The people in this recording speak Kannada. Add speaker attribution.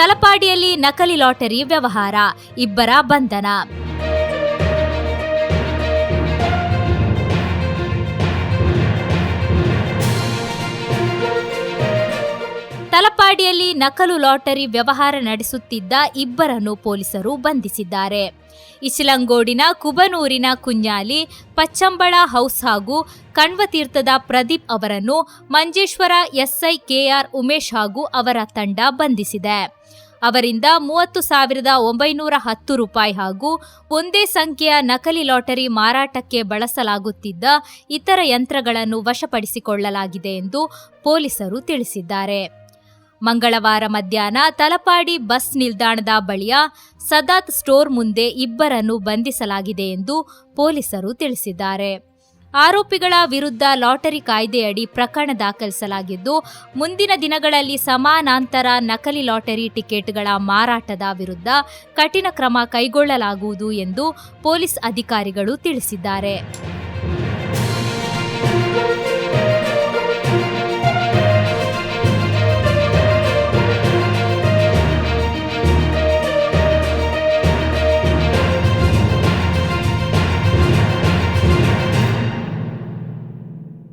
Speaker 1: ತಲಪಾಡಿಯಲ್ಲಿ ನಕಲಿ ಲಾಟರಿ ವ್ಯವಹಾರ, ಇಬ್ಬರ ಬಂಧನ. ತಲಪಾಡಿಯಲ್ಲಿ ನಕಲು ಲಾಟರಿ ವ್ಯವಹಾರ ನಡೆಸುತ್ತಿದ್ದ ಇಬ್ಬರನ್ನು ಪೊಲೀಸರು ಬಂಧಿಸಿದ್ದಾರೆ. ಇಚಲಂಗೋಡಿನ ಕುಬನೂರಿನ ಕುഞ്ഞാಲಿ, ಪಚ್ಚಂಬಳ ಹೌಸ್ ಹಾಗೂ ಕಣ್ವತೀರ್ಥದ ಪ್ರದೀಪ್ ಅವರನ್ನು ಮಂಜೇಶ್ವರ ಎಸ್ಐ ಕೆಆರ್ ಉಮೇಶ್ ಹಾಗೂ ಅವರ ತಂಡ ಬಂಧಿಸಿದೆ. ಅವರಿಂದ 30,910 ರೂಪಾಯಿ ಹಾಗೂ ಒಂದೇ ಸಂಖ್ಯೆಯ ನಕಲಿ ಲಾಟರಿ ಮಾರಾಟಕ್ಕೆ ಬಳಸಲಾಗುತ್ತಿದ್ದ ಇತರ ಯಂತ್ರಗಳನ್ನು ವಶಪಡಿಸಿಕೊಳ್ಳಲಾಗಿದೆ ಎಂದು ಪೊಲೀಸರು ತಿಳಿಸಿದ್ದಾರೆ. ಮಂಗಳವಾರ ಮಧ್ಯಾಹ್ನ ತಲಪಾಡಿ ಬಸ್ ನಿಲ್ದಾಣದ ಬಳಿಯ ಸದಾತ್ ಸ್ಟೋರ್ ಮುಂದೆ ಇಬ್ಬರನ್ನು ಬಂಧಿಸಲಾಗಿದೆ ಎಂದು ಪೊಲೀಸರು ತಿಳಿಸಿದ್ದಾರೆ. ಆರೋಪಿಗಳ ವಿರುದ್ಧ ಲಾಟರಿ ಕಾಯ್ದೆಯಡಿ ಪ್ರಕರಣ ದಾಖಲಿಸಲಾಗಿದ್ದು, ಮುಂದಿನ ದಿನಗಳಲ್ಲಿ ಸಮಾನಾಂತರ ನಕಲಿ ಲಾಟರಿ ಟಿಕೆಟ್ಗಳ ಮಾರಾಟದ ವಿರುದ್ಧ ಕಠಿಣ ಕ್ರಮ ಕೈಗೊಳ್ಳಲಾಗುವುದು ಎಂದು ಪೊಲೀಸ್ ಅಧಿಕಾರಿಗಳು ತಿಳಿಸಿದ್ದಾರೆ.